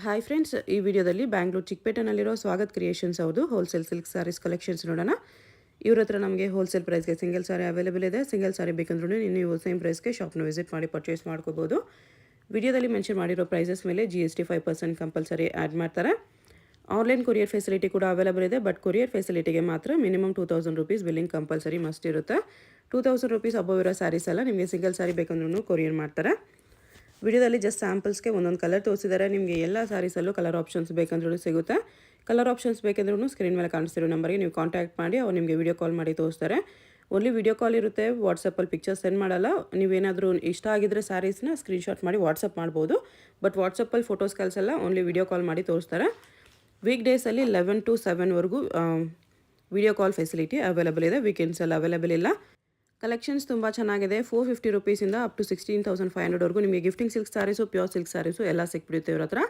Hi friends, ಈ ವಿಡಿಯೋದಲ್ಲಿ Bangalore ಚಿಕ್ಕಪೇಟೆನಲ್ಲಿರೋ Swagath creations ಅವ್ರದ್ದು ಹೋಲ್ಸೇಲ್ ಸಿಲ್ಕ್ ಸ್ಯಾರೀಸ್ ಕಲೆಕ್ಷನ್ಸ್ ನೋಡೋಣ. ಇವ್ರ ಹತ್ರ ನಮಗೆ ಹೋಲ್ಸೇಲ್ ಪ್ರೈಸ್ಗೆ ಸಿಂಗಲ್ ಸಾರಿ ಅವೈಲೇಬಲ್ ಇದೆ. ಸಿಂಗಲ್ ಸಾರಿ ಬೇಕಂದ್ರೂ ನೀವು ಸೇಮ್ ಪ್ರೈಸ್ಗೆ ಶಾಪ್ನ ವಿಸಿಟ್ ಮಾಡಿ ಪರ್ಚೇಸ್ ಮಾಡ್ಕೋಬೋದು. ವಿಡಿಯೋದಲ್ಲಿ ಮೆನ್ಷನ್ ಮಾಡಿರೋ ಪ್ರೈಸಸ್ ಮೇಲೆ GST 5% ಕಂಪಲ್ಸರಿ ಆ್ಯಡ್ ಮಾಡ್ತಾರೆ. ಆನ್ಲೈನ್ ಕೊರಿಯರ್ ಫೆಸಿಲಿಟಿ ಕೂಡ ಅವೈಲೇಬಲ್ ಇದೆ. ಬಟ್ ಕೊರಿಯರ್ ಫೆಸಿಲಿಟಿಗೆ ಮಾತ್ರ minimum 2000 rupees billing compulsory must ಇರುತ್ತೆ. 2000 ರೂಪೀಸ್ ಅಬೋವ್ ಇರೋ ಸ್ಯಾರೀಸ್ ಎಲ್ಲ ನಿಮಗೆ ಸಿಂಗಲ್ ಸಾರಿ ಬೇಕಂದ್ರೂ ಕೊರಿಯರ್ ಮಾಡ್ತಾರೆ. ವಿಡಿಯೋದಲ್ಲಿ ಜಸ್ಟ್ ಸ್ಯಾಂಪಲ್ಸ್ಗೆ ಒಂದೊಂದು ಕಲರ್ ತೋರಿಸಿದ್ದಾರೆ. ನಿಮಗೆ ಎಲ್ಲ ಸ್ಯಾರೀಸಲ್ಲೂ ಕಲರ್ ಆಪ್ಷನ್ಸ್ ಬೇಕಂದ್ರೂ ಸಿಗುತ್ತೆ. ಕಲರ್ ಆಪ್ಷನ್ಸ್ ಬೇಕಂದ್ರೂ ಸ್ಕ್ರೀನ್ ಮೇಲೆ ಕಾಣಿಸ್ತಿರೋ ನಂಬರ್ಗೆ ನೀವು ಕಾಂಟ್ಯಾಕ್ಟ್ ಮಾಡಿ ಅವ್ರು ನಿಮಗೆ ವಿಡಿಯೋ ಕಾಲ್ ಮಾಡಿ ತೋರಿಸ್ತಾರೆ. ಓನ್ಲಿ ವಿಡಿಯೋ ಕಾಲ್ ಇರುತ್ತೆ, ವಾಟ್ಸಪ್ಪಲ್ಲಿ ಪಿಕ್ಚರ್ಸ್ ಸೆಂಡ್ ಮಾಡಲ್ಲ. ನೀವೇನಾದರೂ ಇಷ್ಟ ಆಗಿದ್ದರೆ ಸ್ಯಾರೀಸ್ನ ಸ್ಕ್ರೀನ್ಶಾಟ್ ಮಾಡಿ ವಾಟ್ಸಪ್ ಮಾಡ್ಬೋದು. ಬಟ್ ವಾಟ್ಸಪ್ಪಲ್ಲಿ ಫೋಟೋಸ್ ಕಳಿಸಲ್ಲ, ಓನ್ಲಿ ವಿಡಿಯೋ ಕಾಲ್ ಮಾಡಿ ತೋರಿಸ್ತಾರೆ. ವೀಕ್ ಡೇಸಲ್ಲಿ 11 to 7ವರೆಗೂ ವಿಡಿಯೋ ಕಾಲ್ ಫೆಸಿಲಿಟಿ ಅವೈಲೇಬಲ್ ಇದೆ. ವೀಕೆಂಡ್ಸಲ್ಲಿ ಅವೈಲೇಬಲ್ ಇಲ್ಲ. ಕಲೆಕ್ಷನ್ಸ್ ತುಂಬ ಚೆನ್ನಾಗಿದೆ. 450 ರೂಪೀಸಿಂದ ಅಪ್ ಟು 16,500ವರೆಗೂ ನಿಮಗೆ gifting silk sarees, pure silk sarees ಎಲ್ಲ ಸಿಕ್ಬಿಡುತ್ತೆ ಇವ್ರ ಹತ್ರ.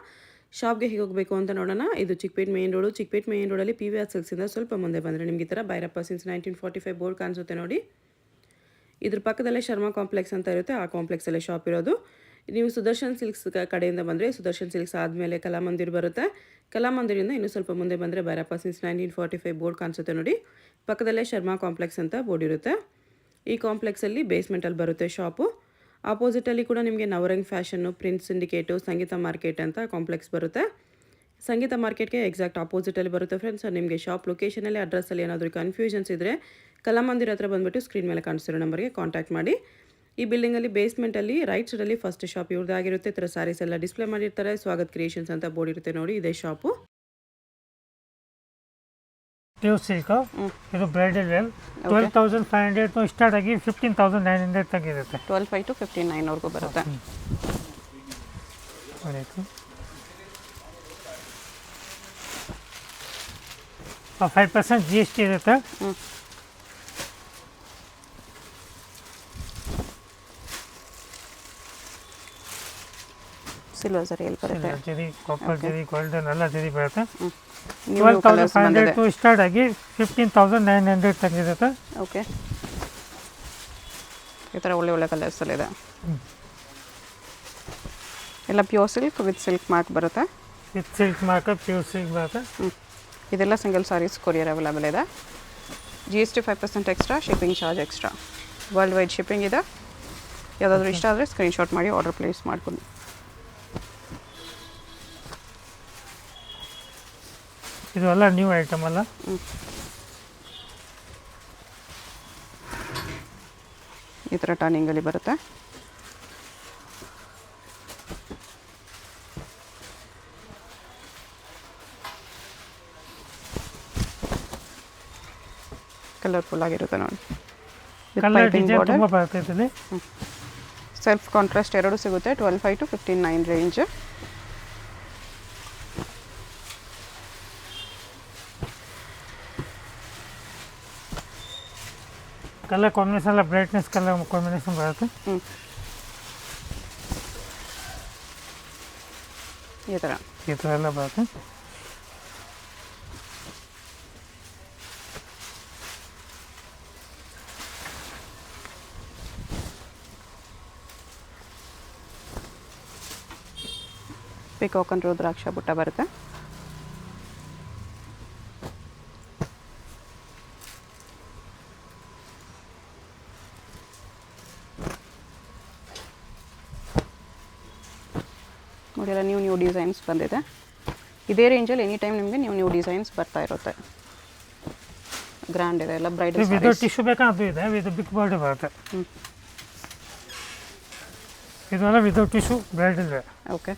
ಶಾಪ್ಗೆ ಹೇಗೆ ಹೋಗಬೇಕು ಅಂತ ನೋಡೋಣ. ಇದು Chickpete main road. Chickpete main ರೋಡಲ್ಲಿ PVR ಸಿಲ್ಕ್ಸಿಂದ ಸ್ವಲ್ಪ ಮುಂದೆ ಬಂದರೆ ನಿಮಗೆ ಈ ಥರ ಭೈರಪ್ಪ ಸಿನ್ಸ್ 1945 ಬೋರ್ಡ್ ಕಾಣಿಸುತ್ತೆ ನೋಡಿ. ಇದ್ರ ಪಕ್ಕದಲ್ಲೇ ಶರ್ಮಾ ಕಾಂಪ್ಲೆಕ್ಸ್ ಅಂತ ಇರುತ್ತೆ. ಆ ಕಾಂಪ್ಲೆಕ್ಸಲ್ಲೇ ಶಾಪ್ ಇರೋದು. ನೀವು ಸುದರ್ಶನ್ ಸಿಲ್ಕ್ಸ್ ಕಡೆಯಿಂದ ಬಂದರೆ ಸುದರ್ಶನ್ ಸಿಲ್ಕ್ಸ್ ಆದಮೇಲೆ ಕಲಾಮಂದಿರ್ ಬರುತ್ತೆ. ಕಲಾಮಂದಿರಿಂದ ಇನ್ನೂ ಸ್ವಲ್ಪ ಮುಂದೆ ಬಂದರೆ ಭೈರಪ್ಪ ಸಿನ್ಸ್ 1945 ಬೋರ್ಡ್ ಕಾಣಿಸುತ್ತೆ ನೋಡಿ. ಪಕ್ಕದಲ್ಲೇ ಶರ್ಮಾ ಕಾಂಪ್ಲೆಕ್ಸ್ ಅಂತ ಬೋರ್ಡ್ ಇರುತ್ತೆ. ಈ ಕಾಂಪ್ಲೆಕ್ಸಲ್ಲಿ ಬೇಸ್ಮೆಂಟಲ್ಲಿ ಬರುತ್ತೆ ಶಾಪು. ಆಪೋಸಿಟಲ್ಲಿ ಕೂಡ ನಿಮಗೆ ನವರಂಗ್ ಫ್ಯಾಷನ್ನು, ಪ್ರಿನ್ಸ್ ಸಿಂಡಿಕೇಟು, ಸಂಗೀತ ಮಾರ್ಕೆಟ್ ಅಂತ ಕಾಂಪ್ಲೆಕ್ಸ್ ಬರುತ್ತೆ. ಸಂಗೀತ ಮಾರ್ಕೆಟ್ಗೆ ಎಕ್ಸಾಕ್ಟ್ ಆಪೋಸಿಟಲ್ಲಿ ಬರುತ್ತೆ ಫ್ರೆಂಡ್ಸ್. ನಿಮಗೆ ಶಾಪ್ ಲೊಕೇಶನಲ್ಲಿ ಅಡ್ರೆಸ್ಸಲ್ಲಿ ಏನಾದರೂ ಕನ್ಫ್ಯೂಷನ್ಸ್ ಇದ್ದರೆ ಕಲಾಮಂದಿರ ಹತ್ರ ಬಂದುಬಿಟ್ಟು ಸ್ಕ್ರೀನ್ ಮೇಲೆ ಕಾಣಿಸ್ತಿರೋ ನಂಬರ್ಗೆ ಕಾಂಟ್ಯಾಕ್ಟ್ ಮಾಡಿ. ಈ ಬಿಲ್ಡಿಂಗಲ್ಲಿ ಬೇಸ್ಮೆಂಟಲ್ಲಿ ರೈಟ್ ಸೈಡಲ್ಲಿ ಫಸ್ಟ್ ಶಾಪ್ ಇವ್ರದ್ದಾಗಿರುತ್ತೆ. ಈ ಥರ ಸ್ಯಾರೀಸ್ ಎಲ್ಲ ಡಿಸ್ಪ್ಲೇ ಮಾಡಿರ್ತಾರೆ. ಸ್ವಾಗತ್ ಕ್ರಿಯೇಷನ್ಸ್ ಅಂತ ಬೋರ್ಡ್ ಇರುತ್ತೆ ನೋಡಿ, ಇದೇ ಶಾಪು. ಪ್ಯೂರ್ ಸಿಲ್ಕ್ ಇದು ಬ್ರೈಡಲ್ ವೇಲ್ 12,500 ಸ್ಟಾರ್ಟ್ ಆಗಿ 15,900 ತನಕ ಇರುತ್ತೆ. 12,500 to 15,900ವರೆಗೂ ಬರುತ್ತೆ. 5% GST ಇರುತ್ತೆ. ಸಿಲ್ವರ್ ಸರಿಯಲ್ಲಿ ಬರುತ್ತೆ. ಜರಿ, ಕಾಪರ್ ಜರಿ, ಗೋಲ್ಡನ್ ಎಲ್ಲ ಜರಿ ಬರುತ್ತೆ. 12,500 ಸ್ಟಾರ್ಟ್ ಆಗಿ 15,900 ತನಕ ಇರುತ್ತೆ. ಓಕೆ, ಈ ಥರ ಒಳ್ಳೆ ಒಳ್ಳೆ ಕಲರ್ಸಲ್ಲಿದೆ. ಎಲ್ಲ pure silk with silk mark ಬರುತ್ತೆ. With silk mark, pure silk ಬರುತ್ತೆ. ಇದೆಲ್ಲ ಸಿಂಗಲ್ ಸಾರೀಸ್ ಕೊರಿಯರ್ ಅವೈಲೇಬಲ್ ಇದೆ. GST 5% extra, shipping charge extra. Worldwide shipping ಇದೆ. ಯಾವುದಾದ್ರೂ ಇಷ್ಟ ಆದರೆ ಸ್ಕ್ರೀನ್ಶಾಟ್ ಮಾಡಿ ಆರ್ಡರ್ ಪ್ಲೇಸ್ ಮಾಡ್ಕೊಂಡು. ಇದು ಎಲ್ಲ ನ್ಯೂ ಐಟಮ್ ಅಲ್ಲ. ಈ ಥರ ಟರ್ನಿಂಗಲ್ಲಿ ಬರುತ್ತೆ. ಕಲರ್ಫುಲ್ ಆಗಿರುತ್ತೆ ನೋಡಿ. ಕಲರ್ ಡಿಸೈನ್ ತುಂಬ ಬರ್ತೈತೆ. ಸೆಲ್ಫ್ ಕಾಂಟ್ರಾಸ್ಟ್ ಎರಡು ಸಿಗುತ್ತೆ. 12,500 to 15,900 ರೇಂಜ್. ಕಲರ್ ಕಾಂಬಿನೇಷನ್ ಎಲ್ಲ ಬ್ರೈಟ್ನೆಸ್ ಕಲರ್ ಕಾಂಬಿನೇಷನ್ ಬರುತ್ತೆ. ಈ ಥರ ಎಲ್ಲ ಬರುತ್ತೆ. ಪಿಕಾಕ್ ಅಂಡ್ ರುದ್ರಾಕ್ಷ ಬುಟ್ಟ ಬರುತ್ತೆ. ನೋಡಿ, ಎಲ್ಲ ನ್ಯೂ ಡಿಸೈನ್ಸ್ ಬಂದಿದೆ. ಇದೇ ರೇಂಜಲ್ಲಿ ಎನಿ ಟೈಮ್ ನಿಮಗೆ ನ್ಯೂ ಡಿಸೈನ್ಸ್ ಬರ್ತಾ ಇರುತ್ತೆ. ಗ್ರ್ಯಾಂಡ್ ಇದೆ ಎಲ್ಲ ಬ್ರೈಡಲ್ ವಿತ್ ಟಿಶ್ಯೂ ಬೇಕಾ ಅದು ಇದೆ. ವಿತ್ ಬಿಗ್ ಬಾರ್ಡರ್ ಬರುತ್ತೆ. ಇದೆಲ್ಲ ವಿತೌಟ್ ಟಿಶ್ಯೂ ಬ್ರೈಡಲ್ ಇದೆ. ಓಕೆ,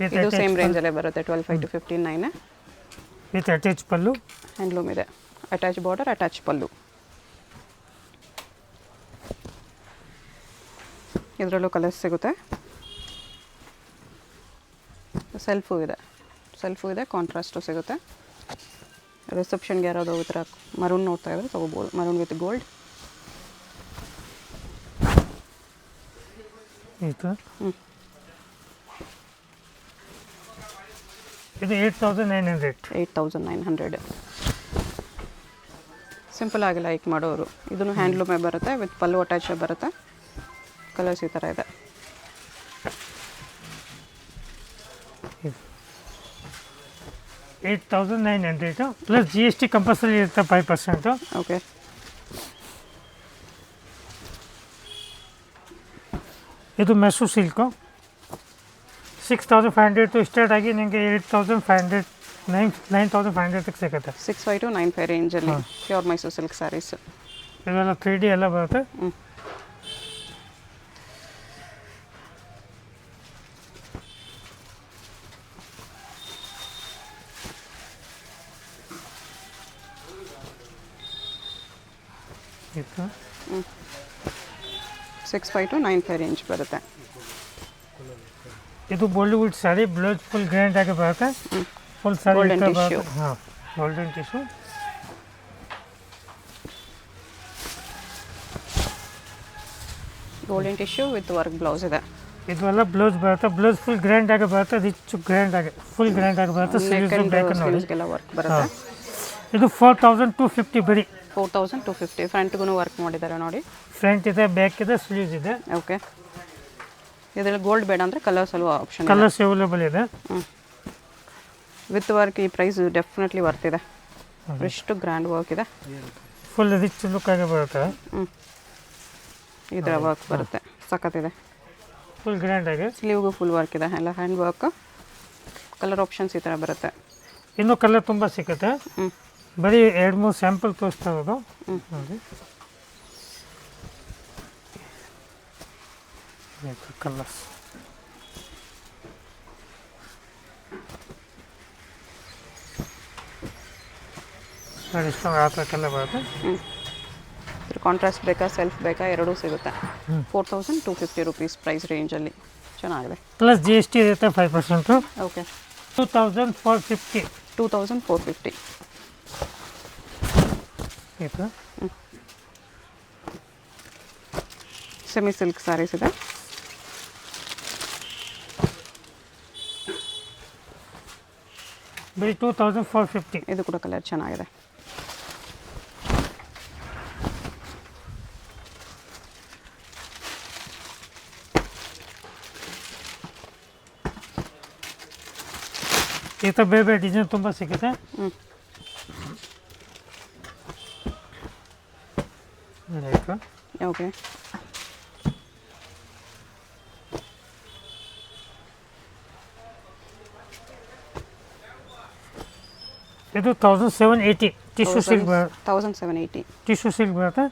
ಇದು ಸೇಮ್ ರೇಂಜಲ್ಲೇ ಬರುತ್ತೆ. 12,500 to 15,900 with attach pallu. Handloom ಇದೆ. ಅಟ್ಯಾಚ್ ಬಾರ್ಡರ್, ಅಟ್ಯಾಚ್ ಪಲ್ಲು. ಇದರಲ್ಲೂ ಕಲರ್ಸ್ ಸಿಗುತ್ತೆ. ಸೆಲ್ಫು ಇದೆ, ಕಾಂಟ್ರಾಸ್ಟು ಸಿಗುತ್ತೆ. ರಿಸೆಪ್ಷನ್ಗೆ ಯಾರಾದರೂ ಈ ಥರ ಮರೂನ್ ನೋಡ್ತಾ ಇದ್ರೆ ತೊಗೋಬೋದು. Maroon with gold. ಇದು 8,900. 8,900 ಸಿಂಪಲ್ ಆಗಿ ಲೈಕ್ ಮಾಡೋರು. ಇದನ್ನು ಹ್ಯಾಂಡ್ಲೂಮೇ ಬರುತ್ತೆ. ವಿತ್ ಪಲ್ಲು ಅಟ್ಯಾಚ್ ಬರುತ್ತೆ. ಕಲರ್ಸ್ ಈ ಥರ ಇದೆ. 8,900 plus G S T compulsory ಇರುತ್ತೆ 5%. ಓಕೆ. ಇದು ಮೆಸು ಸಿಲ್ಕು 6,500 ಸ್ಟಾರ್ಟ್ ಆಗಿ ನಿಮಗೆ 8,500 9,500 ಸಿಗುತ್ತೆ. 6,500 to 9,500 ರೇಂಜಲ್ಲಿ ಪ್ಯೂರ್ ಮೈಸೂರು ಸಿಲ್ಕ್ ಸ್ಯಾರೀಸ್. ಇದೆಲ್ಲ 3D ಎಲ್ಲ ಬರುತ್ತೆ. ಇದು 6,500 to 9,500 ರೇಂಜ್ ಬರುತ್ತೆ. ಇದು Bollywood sari, blouse full grand ಆಗಿ ಬರುತ್ತೆ. Full sari Golden tissue. ಹಾಂ, golden tissue. Golden tissue with work blouse ಇದೆ. ಇದೆಲ್ಲ ಬ್ಲೌಸ್ ಬರುತ್ತೆ. ಬ್ಲೌಸ್ ಫುಲ್ ಗ್ರ್ಯಾಂಡ್ ಆಗಿ ಬರುತ್ತೆ. ರಿಚ್ ಗ್ರ್ಯಾಂಡ್ ಆಗಿ ಫುಲ್ ಗ್ರ್ಯಾಂಡ್ ಆಗಿ ಬರುತ್ತೆ. ಸ್ಲೀವ್ಸ್ ಬೇಕು ನೋಡಿ. ಸ್ಲೀವ್ಸ್ಗೆಲ್ಲ ವರ್ಕ್ ಬರುತ್ತೆ. ಇದು 4,250 ಬರೀ. 4,250. ಫ್ರಂಟ್ಗೂ ವರ್ಕ್ ಮಾಡಿದ್ದಾರೆ ನೋಡಿ. ಫ್ರಂಟ್ ಇದೆ, ಬ್ಯಾಕ್ ಇದೆ, ಸ್ಲೀವ್ಸ್ ಇದೆ. ಓಕೆ. ಇದರಲ್ಲಿ ಗೋಲ್ಡ್ ಬೇಡ ಅಂದರೆ ಕಲರ್ಸ್ ಅಲ್ಲೂ ಆಪ್ಷನ್ ಕಲರ್ಸ್ ಅವೈಲೇಬಲ್ ಇದೆ. ವಿತ್ ವರ್ಕ್ ಈ ಪ್ರೈಸ್ ಡೆಫಿನೆಟ್ಲಿ ವರ್ತ್ ಇದೆ. ಎಷ್ಟು ಗ್ರ್ಯಾಂಡ್ ವರ್ಕ್ ಇದೆ. ಫುಲ್ ರಿಚ್ ಲುಕ್ ಆಗಿ ಬರುತ್ತೆ. ಇದರ ವರ್ಕ್ ಬರುತ್ತೆ, ಸಖತ್ತಿದೆ. ಫುಲ್ ಗ್ರ್ಯಾಂಡ್ ಆಗಿ ಸ್ಲೀವ್ಗೂ ಫುಲ್ ವರ್ಕ್ ಇದೆ, ಎಲ್ಲ ಹ್ಯಾಂಡ್ ವರ್ಕ್. ಕಲರ್ ಆಪ್ಷನ್ಸ್ ಈ ಥರ ಬರುತ್ತೆ. ಇನ್ನೂ ಕಲರ್ ತುಂಬ ಸಿಗುತ್ತೆ. ಬರೀ 2-3 ಸ್ಯಾಂಪಲ್ ತೋರಿಸ್ತಾ ಇರೋದು ನೋಡಿ. ಕಲರ್ಸ್ ನೋಡಿ, ಇಷ್ಟು ಆ ಥರ ಕಲರ್ ಬರುತ್ತೆ. ಕಾಂಟ್ರಾಸ್ಟ್ ಬೇಕಾ, ಸೆಲ್ಫ್ ಬೇಕಾ, ಎರಡೂ ಸಿಗುತ್ತೆ. 4,250 ರುಪೀಸ್ ಪ್ರೈಸ್ ರೇಂಜಲ್ಲಿ ಚೆನ್ನಾಗಿದೆ. ಪ್ಲಸ್ ಜಿ ಎಸ್ ಟಿ ಇರುತ್ತೆ 5%. ಓಕೆ. 2,450. 2,450. ಆಯಿತು. ಸೆಮಿ ಸಿಲ್ಕ್ ಸ್ಯಾರೀಸ್ ಇದೆ. ಬರೀ 2,450. ಇದು ಕೂಡ ಕಲರ್ ಚೆನ್ನಾಗಿದೆ. ಈ ಥರ ಬೇರೆ ಬೇರೆ ಡಿಸೈನ್ ತುಂಬ ಸಿಗುತ್ತೆ. ಆಯಿತು. ಓಕೆ. ಇದು 1,780 ಟಿಶ್ಯೂ ಸಿಲ್ಕ್ ಬರುತ್ತೆ. 1,780 ಟಿಶ್ಯೂ ಸಿಲ್ಕ್ ಬರುತ್ತೆ.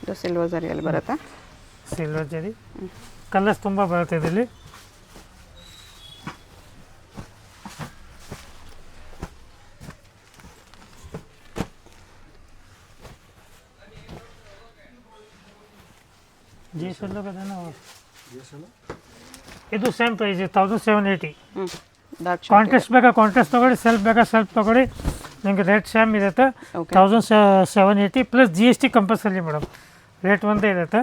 ಇದು ಸಿಲ್ವರ್ ಜರಿಯಲ್ಲಿ ಬರುತ್ತೆ. ಸಿಲ್ವರ್ ಜರಿ ಕಲರ್ಸ್ ತುಂಬ ಬರುತ್ತೆ ಇದರಲ್ಲಿ. ಇದು ಸೇಮ್ ಪ್ರೈಸ್ 1,780. ಕಾಂಟ್ರಾಸ್ಟ್ ಬೇಕಾ ಕಾಂಟ್ರಾಸ್ಟ್ ತೊಗೊಳ್ಳಿ, ಸೆಲ್ಫ್ ಬೇಕಾ ಸೆಲ್ಫ್ ತೊಗೊಳ್ಳಿ. ನಿಮಗೆ ರೇಟ್ ಸೇಮ್ ಇರುತ್ತೆ. 1,780 plus G S T compulsory madam. Rate ಒಂದೇ ಇರುತ್ತೆ.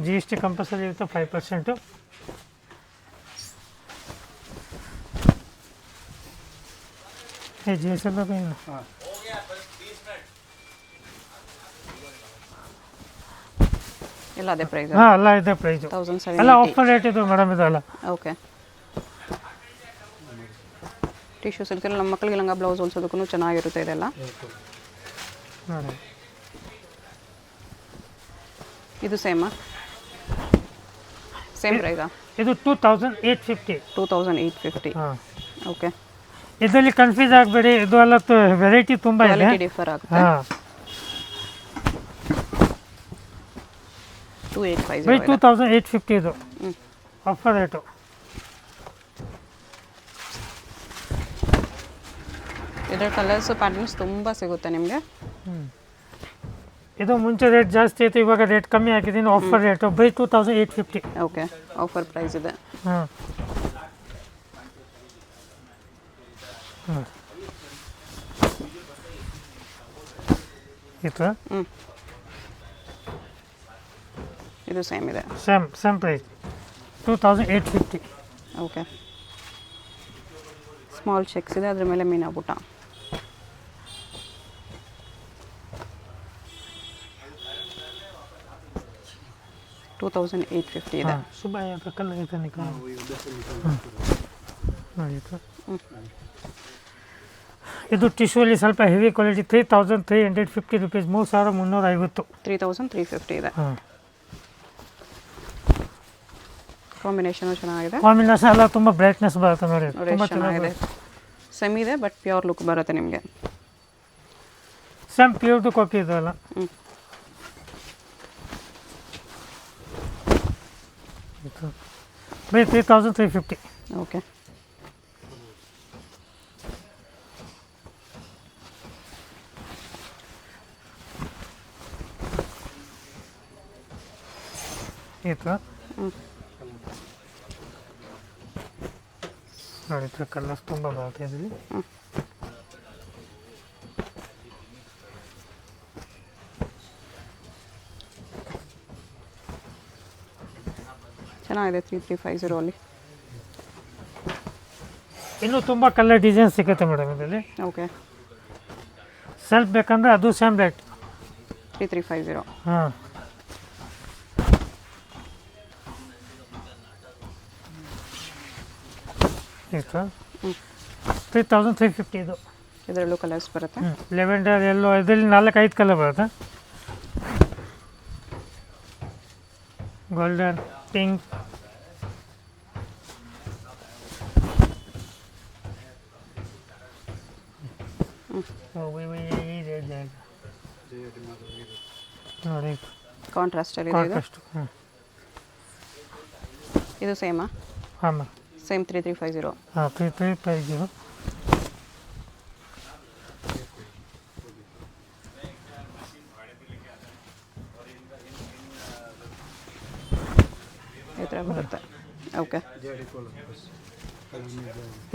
ಜಿ ಎಸ್ ಟಿ ಕಂಪಲ್ಸರಿ ಇರುತ್ತೆ 5%. ಜಿ ಎಸ್ ಎಲ್ಲ ಎಲ್ಲ ಅದೇ ಪ್ರೈಸ್. ಹಾಂ, ಎಲ್ಲ ಇದೆ ಪ್ರೈಸು. 1,780 ಎಲ್ಲ ಆಫರ್ ರೇಟ್ ಇದು ಮೇಡಮ್, ಇದೆಲ್ಲ. ಓಕೆ. ಟಿಶ್ಯೂ ಸಿಲ್ಕಲ್ಲಿ ನಮ್ಮ ಮಕ್ಕಳಿಗೆ ಲಂಗ ಬ್ಲೌಸ್ ಹೊಲ್ಸೋದಕ್ಕೂ ಚೆನ್ನಾಗಿರುತ್ತೆ ಇದೆಲ್ಲ. ನೋಡಿ, ಇದು ಸೇಮಾ? ಸೇಮ್ ಪ್ರೈಸಾ? ಇದು 2,850. 2,850. ಹಾಂ. ಓಕೆ. ಇದರಲ್ಲಿ ಕನ್ಫ್ಯೂಸ್ ಆಗಬೇಡಿ, ಇದು ಎಲ್ಲ ವೆರೈಟಿ ತುಂಬ ಇದೆ. ಕ್ವಾಲಿಟಿ ಡಿಫರ್ ಆಗುತ್ತೆ. ಹಾಂ. 2,850 ಬೈ 2,850 ಇದು ಆಫರ್ ರೇಟು. ಇದರ ಕಲರ್ಸು ಪ್ಯಾಟರ್ನ್ಸ್ ತುಂಬ ಸಿಗುತ್ತೆ ನಿಮಗೆ. ಇದು ಮುಂಚೆ ರೇಟ್ ಜಾಸ್ತಿ ಇತ್ತು, ಇವಾಗ ರೇಟ್ ಕಮ್ಮಿ ಹಾಕಿದ್ದೀನಿ. Offer rate by 2,850. Okay, offer price ಇದೆ. ಹಾಂ. ಇದು ಇದು ಸೇಮ್ ಇದೆ. Same price 2,850. Okay. Small checks ಇದೆ, ಅದ್ರ ಮೇಲೆ ಮೀನಾ ಬುಟ್ಟ. $2,850 ಇದೆ. ಸುಬ್ಬಯ್ಯ ಕಲರ್ ಇದೆ ನೋಡಿ. ಇದು ಟಿಶ್ಯೂಲಿ ಸ್ವಲ್ಪ ಹೆವಿ ಕ್ವಾಲಿಟಿ 3,350 ರುಪೀಸ್, 3,350. 3,350 ಇದೆ. ಕಾಂಬಿನೇಷನ್ ಚೆನ್ನಾಗಿದೆ. ಕಾಂಬಿನೇಷನ್ ಎಲ್ಲ ತುಂಬ ಬ್ರೈಟ್ನೆಸ್ ಬರುತ್ತೆ ನೋಡಿ, ತುಂಬ ಚೆನ್ನಾಗಿದೆ. ಸೆಮಿ ಇದೆ ಬಟ್ ಪ್ಯೂರ್ ಲುಕ್ ಬರುತ್ತೆ ನಿಮಗೆ. ಸೇಮ್ ಪ್ಯೂರ್ದು ಕಾಪಿ ಇದೆಲ್ಲ. ಬರೀ 3,350. ಓಕೆ. ಇದು ನೋಡಿ, ಕಲರ್ಸ್ ತುಂಬ ಬರುತ್ತೆ ಇದರಲ್ಲಿ. ಚೆನ್ನಾಗಿದೆ 3,350 ಅಲ್ಲಿ. ಇನ್ನೂ ತುಂಬ ಕಲರ್ ಡಿಸೈನ್ ಸಿಗುತ್ತೆ ಮೇಡಮ್ ಇದರಲ್ಲಿ. ಓಕೆ. ಸೆಲ್ಫ್ ಬೇಕಂದ್ರೆ ಅದು ಸೇಮ್ ರೇಟ್ 3,350. ಹಾಂ. ಇದು 3,350 ಇದು. ಇದರಲ್ಲೂ ಕಲರ್ಸ್ ಬರುತ್ತೆ. ಲೆವೆಂಡರ್, ಎಲ್ಲೋ, ಇದರಲ್ಲಿ 4-5 ಕಲರ್ ಬರುತ್ತೆ. ಗೋಲ್ಡನ್, ಪಿಂಕ್, ನೋಡಿ ಕಾಂಟ್ರಾಸ್ಟ್ ಅಲ್ಲಿ ಇದೆ. ಇದು ಸೇಮಾ? ಹಾಂ ಸೇಮ್ 3,350. ಹಾಂ 3,350. ಈ ಥರ ಬರುತ್ತೆ. ಓಕೆ.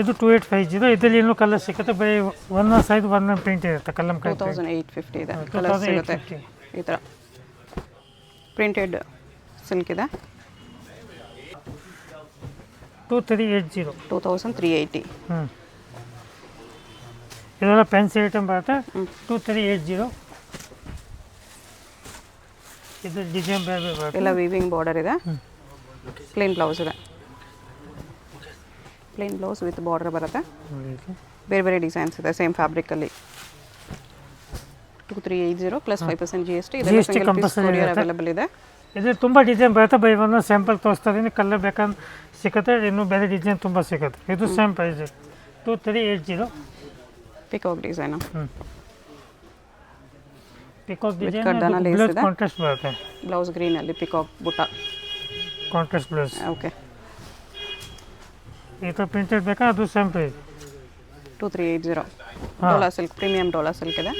ಇದು 2,850. ಇದರಲ್ಲಿ ಇನ್ನೂ ಕಲರ್ ಸಿಗುತ್ತೆ. ಬರೀ ಒಂದು ಸೈಜ್ ಒಂದು ಪ್ರಿಂಟ್ ಇರುತ್ತೆ. ಕಲಂ 2,850 ಇದೆ. ಕಲರ್ ಸಿಗುತ್ತೆ ಈ ಥರ. ಪ್ರಿಂಟೆಡ್ ಸಿಲ್ಕ್ ಇದೆ. 2,380. 2,380. ಇದೆಲ್ಲ ಫ್ಯಾನ್ಸಿ ಐಟಮ್ ಬರುತ್ತೆ. 2,380. ಇದು ಡಿಸೈನ್ ಬೇರೆ ಬರುತ್ತೆ. ಎಲ್ಲ ವೀವಿಂಗ್ ಬಾರ್ಡರ್ ಇದೆ. ಪ್ಲೇನ್ ಬ್ಲೌಸ್ ಇದೆ. ಪ್ಲೇನ್ ಬ್ಲೌಸ್ ವಿತ್ ಬಾರ್ಡರ್ ಬರುತ್ತೆ. ಬೇರೆ ಬೇರೆ ಡಿಸೈನ್ಸ್ ಇದೆ ಸೇಮ್ ಫ್ಯಾಬ್ರಿಕಲ್ಲಿ. 2,380 plus 5% GST. ಇದೆಲ್ಲ ಸಿಂಗಲ್ ಪೀಸ್ ಕೊರಿಯರ್ ಅವೈಲೇಬಲ್ ಇದೆ. ಇದು ತುಂಬ ಡಿಸೈನ್ ಬರುತ್ತೆ. ಬೈ ಒಂದು ಸ್ಯಾಂಪಲ್ ತೋರಿಸ್ತಾ ಇದ್ದೀನಿ. ಕಲರ್ ಬೇಕಂದ್ರೆ ಸಿಗುತ್ತೆ, ಇನ್ನೂ ಬೇರೆ ಡಿಸೈನ್ ತುಂಬ ಸಿಗುತ್ತೆ. ಇದು same price 2,380. Peacock design. Peacock ಕಡ್ಡಾನ ಡಿಸೈನ್ lace ಬ್ಲೌಸ್ ಇದೆ. ಕಾಂಟ್ರಾಸ್ಟ್ ಬರುತ್ತೆ. ಬ್ಲೌಸ್ ಗ್ರೀನಲ್ಲಿ ಪಿಕಾಕ್ ಬುಟ್ಟ. Contrast blouse. ಓಕೆ. ಈ ಥರ ಪ್ರಿಂಟೆಡ್ ಬೇಕಾ? ಅದು same price 2,380. Dola silk, premium Dola silk ಇದೆ.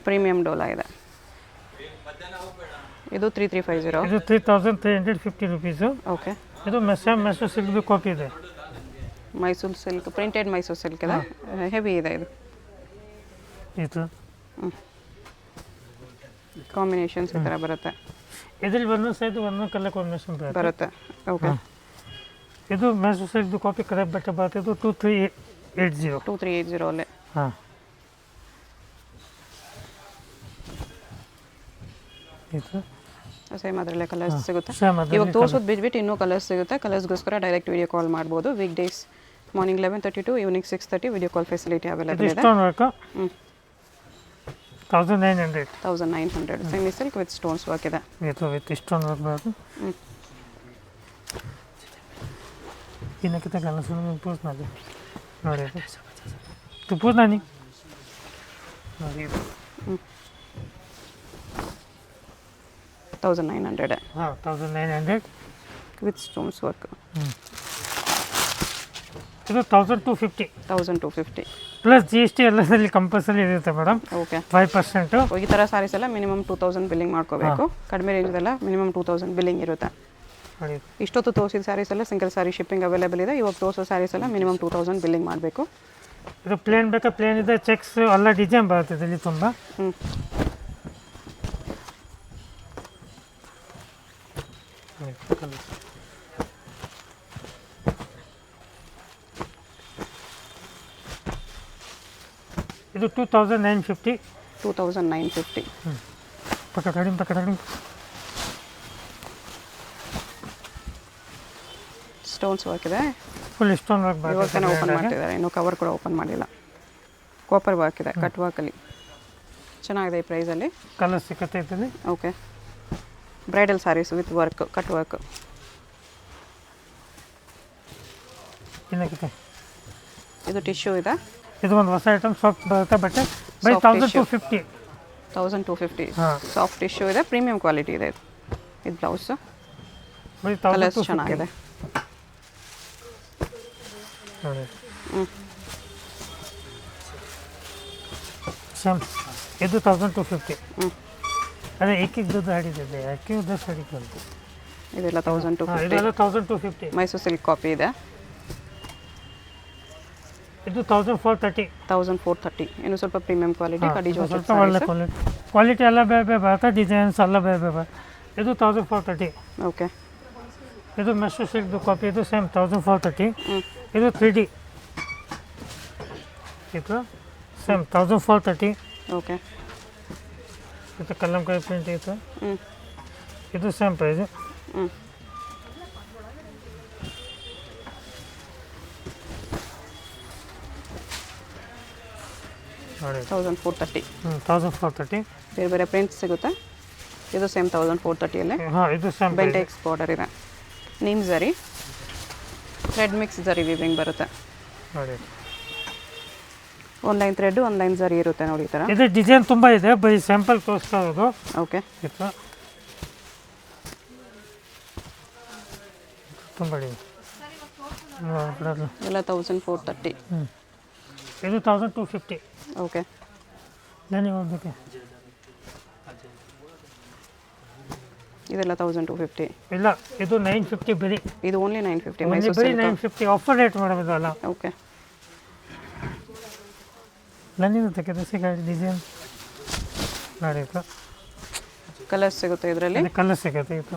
ಪ್ರೀಮಿಯಂ ಡೋಲಾ ಇದೆ. ಇದು 3,350. ಇದು 3,350 ರುಪೀಸು. ಓಕೆ. ಇದು ಮೆಸೋ ಸಿಲ್ಕ್ದು ಕಾಪಿ ಇದೆ. Mysuru silk, printed Mysuru silk ಇದೆ. ಹೆವಿ ಇದೆ ಇದು. ಇದು ಕಾಂಬಿನೇಷನ್ಸ್ ಈ ಥರ ಬರುತ್ತೆ. ಇದರಲ್ಲಿ ಒಂದೊಂದು ಸೈಜ್ ಒಂದೊಂದು ಕಲರ್ ಕಾಂಬಿನೇಷನ್ ಬರುತ್ತೆ. ಓಕೆ. ಇದು ಮೆಸೋ ಸಿಲ್ಕ್ದು ಕಾಪಿ ಕರೆಕ್ಟ್ ಬಟ್ಟೆ ಬರುತ್ತೆ. ಇದು 2,380. 2,380 ಅಲ್ಲೇ. ಹಾಂ. ಇದು ಸೇಮ್ ಅದರಲ್ಲೇ ಕಲರ್ಸ್ ಸಿಗುತ್ತೆ. ಸೇಮ್ ಅದು ಇವಾಗ ತೋರಿಸೋದು ಬಿಟ್ಬಿಟ್ಟು ಇನ್ನೂ ಕಲರ್ಸ್ ಸಿಗುತ್ತೆ. ಕಲರ್ಸ್ಗೋಸ್ಕರ ಡೈರೆಕ್ಟ್ ವಿಡಿಯೋ ಕಾಲ್ ಮಾಡ್ಬೋದು. Weekdays morning 11:30 to evening 6:30 video call facility available ಇದೆ. Stone work 1,900. 1,900 semi silk with stones work ಇದೆ. ಇದು ವಿತ್ ಸ್ಟೋನ್ ವರ್ಕ್ ಬರೋದು. ಇನ್ನಕ್ಕಿಂತ ಗಲ್ಲ ಸುಮ್ಮನೆ ಪೂಸ್ ಮಾಡಿ ನೋಡಿ. tu pus nani ನೋಡಿ 1,900 ಹಾಂ 1,900 ವಿತ್ ಸ್ಟೋನ್ಸ್ ವರ್ಕ್. ಇದು 1,250. 1,250 ಪ್ಲಸ್ GST ಎಲ್ಲದಲ್ಲಿ ಕಂಪಲ್ಸರಿ ಇರುತ್ತೆ ಮೇಡಮ್. ಓಕೆ. 5%. ಈ ಥರ ಸ್ಯಾರೀಸ್ ಎಲ್ಲ ಮಿನಿಮಮ್ 2,000 ಬಿಲ್ಲಿಂಗ್ ಮಾಡ್ಕೋಬೇಕು. ಕಡಿಮೆ ರೇಂಜದೆಲ್ಲ ಮಿನಿಮಮ್ 2,000 ಬಿಲ್ಲಿಂಗ್ ಇರುತ್ತೆ. ಇಷ್ಟೊತ್ತು ತೋರಿಸಿದ ಸ್ಯಾರೀಸ್ ಎಲ್ಲ ಸಿಂಗಲ್ ಸ್ಯಾರಿ ಶಿಪ್ಪಿಂಗ್ ಅವೈಲೇಬಲ್ ಇದೆ. ಇವಾಗ ತೋರಿಸೋ ಸ್ಯಾರೀಸ್ ಎಲ್ಲ ಮಿನಿಮಮ್ 2,000 ಬಿಲ್ಲಿಂಗ್ ಮಾಡಬೇಕು. ಇದು ಪ್ಲೇನ್ ಬೇಕಾ? ಪ್ಲೇನ್ ಇದೆ. ಚೆಕ್ಸ್ ಎಲ್ಲ ಡಿಸೈನ್ ಬರುತ್ತೆ ಇದರಲ್ಲಿ ತುಂಬ. ಇದು 2950. 2950. ಪಕಡಿ ಸ್ಟೋನ್ಸ್ ವರ್ಕ್ ಇದೆ. ಫುಲ್ ಸ್ಟೋನ್ ವರ್ಕ್ ಇವಾಗ ತಾನೇ ಓಪನ್ ಮಾಡ್ತಿದ್ದಾರೆ, ಇನ್ನೂ ಕವರ್ ಕೂಡ ಓಪನ್ ಮಾಡಿಲ್ಲ. ಕಾಪರ್ ವರ್ಕ್ ಇದೆ, ಕಟ್ ವರ್ಕಲ್ಲಿ ಚೆನ್ನಾಗಿದೆ ಈ ಪ್ರೈಸಲ್ಲಿ. ಕಲರ್ ಸಿಕ್ಕತ್ತೆ ಇದರಲ್ಲಿ. Okay, bridal sarees with work, cut work. ಏನಕ್ಕೆ ಇದು ಟಿಶ್ಯೂ ಇದೆ. ಇದು ಒಂದು ಹೊಸ ಐಟಮ್, ಸಾಫ್ಟ್ ಬರುತ್ತೆ ಬಟ್ಟೆ. ಬೈ 1250. 1250 ಸಾಫ್ಟ್ ಟಿಶ್ಯೂ ಇದೆ, ಪ್ರೀಮಿಯಂ ಕ್ವಾಲಿಟಿ ಇದೆ. ಇದು ಬ್ಲೌಸ್, ಕಲರ್ಸ್ ಚೆನ್ನಾಗಿದೆ. ಇದು 1250. ಅದೇ ಏಕಿದ್ದು ಹಾಡಿದೆ, ಯಾಕೆ ದಸ್ ಹಾಡಿ ಬಂತು. ಇದೆಲ್ಲ 1250. ಇದೆಲ್ಲ 1250. ಮೈಸೂರು ಸಿಲ್ಕ್ ಕಾಪಿ ಇದೆ. ಇದು 1430. 1430 ಇನ್ನು ಸ್ವಲ್ಪ ಪ್ರೀಮಿಯಂ ಕ್ವಾಲಿಟಿ. ಕಡಿ ಸ್ವಲ್ಪ ಒಳ್ಳೆ ಕ್ವಾಲಿಟಿ ಎಲ್ಲ ಬೇರೆ ಬರುತ್ತೆ, ಡಿಸೈನ್ಸ್ ಎಲ್ಲ ಬೇರೆ ಬೇರೆ. ಇದು 1430. ಓಕೆ, ಇದು ಮೈಸೂರು ಸಿಲ್ಕ್ದು ಕಾಪಿ, ಇದು ಸೇಮ್ 1430. ಇದು 3D, ಇದು ಸೇಮ್ 1430. ಓಕೆ, ಇದು ಕಲ್ಲಂಕಾರಿ ಪ್ರಿಂಟ್ ಇತ್ತು. ಇದು ಸೇಮ್ ಪ್ರೈಸ್. ನೋಡಿ 1430. 1430. ಬೇರೆ ಬೇರೆ ಪ್ರಿಂಟ್ಸ್ ಸಿಗುತ್ತೆ. ಇದು ಸೇಮ್ 1430 ಹಾಂ, ಇದು ಸೇಮ್ ಬೆಂಟೆಕ್ಸ್ ಬಾರ್ಡರ್ ಇದೆ. ನೀಮ್ ಜರಿ, ಥ್ರೆಡ್ ಮಿಕ್ಸ್ ಜರಿ ವಿವಿಂಗ್ ಬರುತ್ತೆ. ನೋಡಿ, ಆನ್ಲೈನ್ ಥ್ರೆಡ್, ಆನ್ಲೈನ್ ಜರಿ ಇರುತ್ತೆ ನೋಡಿ ಈ ಥರ. ಇದು ಡಿಸೈನ್ ತುಂಬ ಇದೆ, ಬೈ ಸ್ಯಾಂಪಲ್ ತೋರಿಸ್ತಾ ಇರೋದು. ಓಕೆ, ಇತ್ತು ತುಂಬ ಇದೆ. ಎಲ್ಲ 1430. ಇದು 1250. ಓಕೆ, ನಾನು ಹೋಗ್ಬೇಕು. ಇದೆಲ್ಲ 1250. ಇಲ್ಲ, ಇದು 950 ಬರೀ. ಇದು ಓನ್ಲಿ 950. ಬರೀ 950 ಆಫರ್ ರೇಟ್ ಮೇಡಮ್ ಇದಲ್ಲ. ಓಕೆ, ನನಗೆ ತೆಗೆದು ಸಿಗ ಡಿಸೈನ್ ನೋಡಿ, ಕಲರ್ಸ್ ಸಿಗುತ್ತೆ ಇದರಲ್ಲಿ. ಕಲರ್ ಸಿಗುತ್ತೆ. ಇದು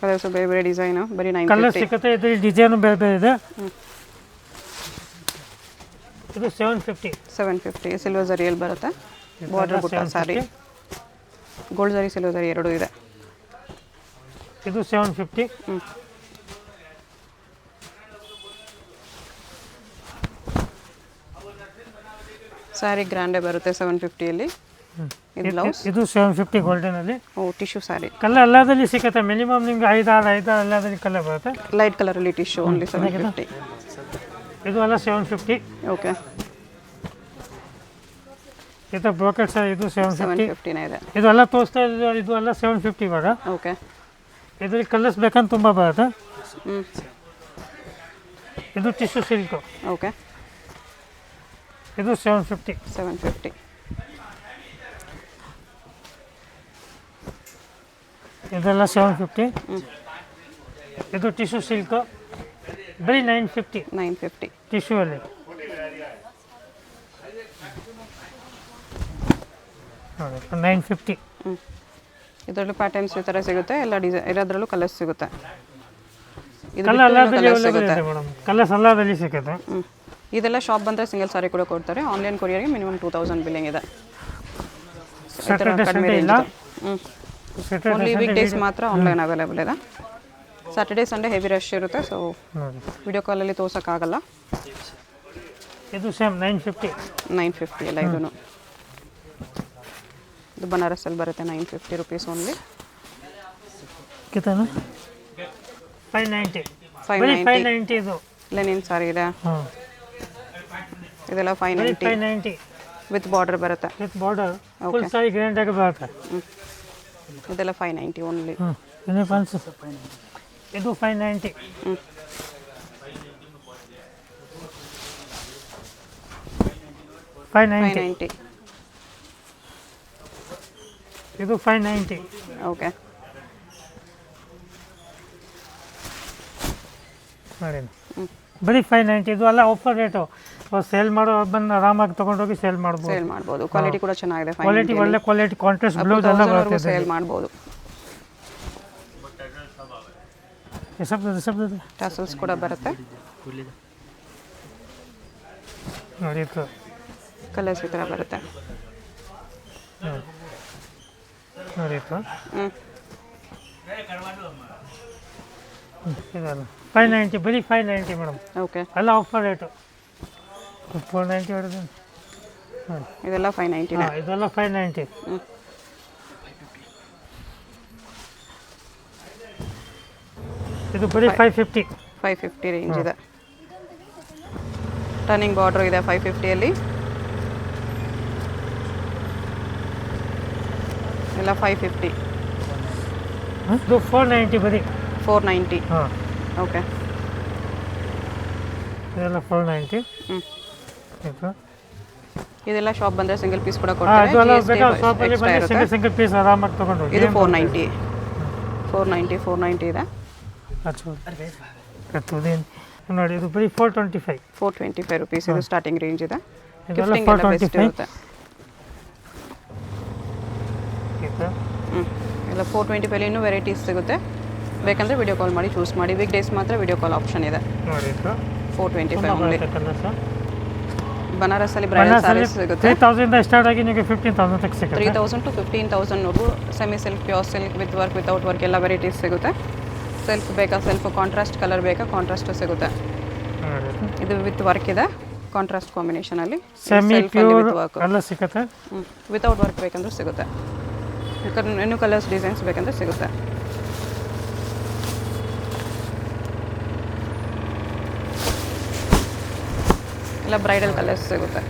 ಕಲರ್ಸ್ ಬೇರೆ ಬೇರೆ ಡಿಸೈನು, ಬರೀ 950. ಕಲರ್ ಸಿಗುತ್ತೆ, ಇದ್ರಲ್ಲಿ ಡಿಸೈನು ಬೇರೆ ಬೇರೆ ಇದೆ. ಇದು 750. 750 ಸಿಲ್ವರ್ ಜರಿಯಲ್ಲಿ ಬರುತ್ತೆ. ಬಾರ್ಡರ್ ಬುಟ್ಟ ಸಾರಿ, ಗೋಲ್ಡ್ ಜರಿ, ಸಿಲ್ವರ್ ಜರಿ ಎರಡೂ ಇದೆ. ಇದು 750. ಸ್ಯಾರಿ ಗ್ರ್ಯಾಂಡೇ ಬರುತ್ತೆ 750ಯಲ್ಲಿ. ಇದು ಬ್ಲೌಸ್. ಇದು 750 ಗೋಲ್ಡನಲ್ಲಿ. ಓ, ಟಿಶ್ಯೂ ಸ್ಯಾರಿ. ಕಲರ್ ಎಲ್ಲದಲ್ಲಿ ಸಿಗುತ್ತೆ, ಮಿನಿಮಮ್ ನಿಮ್ಗೆ 5-6 ಎಲ್ಲದಲ್ಲಿ ಕಲರ್ ಬರುತ್ತೆ. ಲೈಟ್ ಕಲರಲ್ಲಿ ಟಿಶ್ಯೂ, ಓನ್ಲಿ 750. ಇದು ಎಲ್ಲ 750. ಓಕೆ, ಇದು ಬ್ರೋಕೆಟ್ ಸರ್, ಇದು 750. 750 ಇದೆ. ಇದೆಲ್ಲ ತೋರಿಸ್ತಾ ಇದ್ದು, ಇದು ಎಲ್ಲ 750 ಇವಾಗ. ಓಕೆ, ಇದ್ರಲ್ಲಿ ಕಲರ್ಸ್ ಬೇಕಂತ ತುಂಬ ಬರುತ್ತೆ. ಇದು ಟಿಶ್ಯೂ ಸಿಲ್ಕು. ಓಕೆ, ಇದು 750. 750. ಇದೆಲ್ಲ 750. ಇದು ಟಿಶ್ಯೂ ಸಿಲ್ಕು, ಬರೀ 950. 950 ಟಿಶ್ಯೂ ಅಲ್ಲಿ. ನೋಡಿ, 950. ಇದರಲ್ಲೂ ಪ್ಯಾಟರ್ನ್ಸ್ ಈ ಥರ ಸಿಗುತ್ತೆ, ಎಲ್ಲ ಡಿಸೈನ್ ಇರೋದ್ರಲ್ಲೂ ಕಲರ್ಸ್ ಸಿಗುತ್ತೆ. ಕಲರ್ ಎಲ್ಲದಲ್ಲಿ ಅವೈಲೇಬಲ್ ಇದೆ ಮೇಡಮ್, ಕಲರ್ಸ್ ಎಲ್ಲದಲ್ಲಿ ಸಿಗುತ್ತೆ. ಇದೆಲ್ಲ ಶಾಪ್ ಬಂದರೆ ಸಿಂಗಲ್ ಸಾರಿ ಕೂಡ ಕೊಡ್ತಾರೆ. ಆನ್ಲೈನ್ ಕೊರಿಯರ್ಗೆ ಮಿನಿಮಮ್ 2000 ಬಿಲ್ಲಿಂಗ್ ಇದೆ. ಸ್ಯಾಟರ್ಡೆ ಇಲ್ಲ, ಓನ್ಲಿ ವೀಕ್ ಡೇಸ್ ಮಾತ್ರ ಆನ್ಲೈನ್ ಅವೈಲೇಬಲ್ ಇದೆ. ಸ್ಯಾಟರ್ಡೆ ಸಂಡೇ ಹೆವಿ ರಶ್ ಇರುತ್ತೆ, ಸೊ ವಿಡಿಯೋ ಕಾಲಲ್ಲಿ ತೋರ್ಸೋಕ್ಕಾಗಲ್ಲ. ಇದು ಸೇಮ್ 950. 950 ಎಲ್ಲ ಇದೂ. ಇದು ಬನಾರಸಲ್ಲಿ ಬರುತ್ತೆ 950 ರುಪೀಸ್ ಓನ್ಲಿ. ಕಿತನ 590. 590 ಇದು ಲೆನಿನ್ ಸಾರಿ ಇದೆ. ಇದೆಲ್ಲ 590 ವಿತ್ ಬಾರ್ಡರ್ ಬರುತ್ತೆ. With border full sorry grand ಆಗಿ ಬರುತ್ತೆ. ಇದೆಲ್ಲ 590 ಓನ್ಲಿ. ಇದು 590. ಇದು 590. ಓಕೆ, ನೋಡಿ ಬರೀ 590. ಇದು ಅಲ್ಲ ಆಫರ್ ರೇಟು, ಸೇಲ್ ಮಾಡೋ ಬಂದು ಆರಾಮಾಗಿ ತೊಗೊಂಡೋಗಿ ಸೇಲ್ ಮಾಡ್ಬೋದು. ಸೇಲ್ ಮಾಡ್ಬೋದು. ಕ್ವಾಲಿಟಿ ಕೂಡ ಚೆನ್ನಾಗಿದೆ. ಕ್ವಾಲಿಟಿ ಒಳ್ಳೆ ಕ್ವಾಲಿಟಿ, ಕಾಂಟ್ರಾಸ್ಟ್ ಬ್ಲೌಸ್ ಎಲ್ಲ ಬರುತ್ತೆ. ಸೇಲ್ ಮಾಡ್ಬೋದು. ಟ್ಯಾಸಲ್ಸ್ ಕೂಡ ಬರುತ್ತೆ ನೋಡಿ. ಕಲರ್ಸ್ ಈ ಥರ ಬರುತ್ತೆ. ನೋಡಿ ಇದಲ್ಲ 590 ಬರೀ 590 ಮೇಡಮ್. ಓಕೆ, ಎಲ್ಲ ಆಫರ್ ರೇಟು 490 ಹೊಡೆದು ನೋಡಿ ಇದೆಲ್ಲ 590. ಇದೆಲ್ಲ 590. ಇದು ಬರೀ 550. 550 ರೇಂಜ್ ಇದೆ. ಟರ್ನಿಂಗ್ ಬಾರ್ಡ್ರ್ ಇದೆ 550ಅಲ್ಲಿ. ಎಲ್ಲ 550. ಇದು 490 ಬರೀ 490. ಹಾಂ. ಓಕೆ, ಇದೆಲ್ಲ 490. ಇದು ಇದೆಲ್ಲ ಶಾಪ್ ಬಂದರೆ ಸಿಂಗಲ್ ಪೀಸ್ ಕೂಡ ಇದೆಲ್ಲ ಬೇಕಾದ್ರೆ ಕೊಡ್ತಾರೆ. ಶಾಪಲ್ಲಿ ಬಂದು ಸಿಂಗಲ್ ಪೀಸ್ ಆರಾಮಾಗಿ ತೊಗೊಂಡು ಹೋಗಿ. ಇದು 490 ಇದೆ. ನೋಡಿ ಇದು ಬರೀ 425. 425 ರುಪೀಸ್ ಇದು ಸ್ಟಾರ್ಟಿಂಗ್ ರೇಂಜ್ ಇದೆ. ಇದೆಲ್ಲ ಗಿಫ್ಟಿಂಗ್ ಎಲ್ಲ ಬೆಸ್ಟ್ 425. ಇರುತ್ತೆ. ಎಲ್ಲ 425 ಇನ್ನೂ ವೆರೈಟೀಸ್ ಸಿಗುತ್ತೆ. ಬೇಕಂದರೆ ವಿಡಿಯೋ ಕಾಲ್ ಮಾಡಿ ಚೂಸ್ ಮಾಡಿ. ವೀಕ್ ಡೇಸ್ ಮಾತ್ರ ವಿಡಿಯೋ ಕಾಲ್ ಆಪ್ಷನ್ ಇದೆ. ನೋಡಿ ಇದು 425 ಓನ್ಲಿ. ಕಲರ್ಸ್ ಬನಾರಸಲ್ಲಿ ಬ್ರೈಡಲ್ ಸ್ಯಾರೀಸ್ ಸಿಗುತ್ತೆ. 3000 ಇಂದ ಸ್ಟಾರ್ಟ್ ಆಗಿ ನಿಮಗೆ 15,000 ತನಕ ಸಿಗುತ್ತೆ. 3000 to 15,000 semi silk, pure silk, with work, without work ಎಲ್ಲ ವೆರೈಟೀಸ್ ಸಿಗುತ್ತೆ. ಸೆಲ್ಫ್ ಬೇಕಾ, ಸೆಲ್ಫ್ ಕಾಂಟ್ರಾಸ್ಟ್ ಕಲರ್ ಬೇಕಾ, ಕಾಂಟ್ರಾಸ್ಟ್ ಸಿಗುತ್ತೆ. ಇದು ವಿತ್ ವರ್ಕ್ ಇದೆ, ಕಾಂಟ್ರಾಸ್ಟ್ ಕಾಂಬಿನೇಷನಲ್ಲಿ. ಸೆಮಿ ಪ್ಯೂರ್ ಎಲ್ಲ ಸಿಗುತ್ತೆ. ವಿತೌಟ್ ವರ್ಕ್ ಬೇಕಂದ್ರೂ ಸಿಗುತ್ತೆ. ಇನ್ನೂ ಕಲರ್ಸ್ ಡಿಸೈನ್ಸ್ ಬೇಕಂದ್ರೆ ಸಿಗುತ್ತೆ. ಎಲ್ಲ ಬ್ರೈಡಲ್ ಕಲರ್ಸ್ ಸಿಗುತ್ತೆ.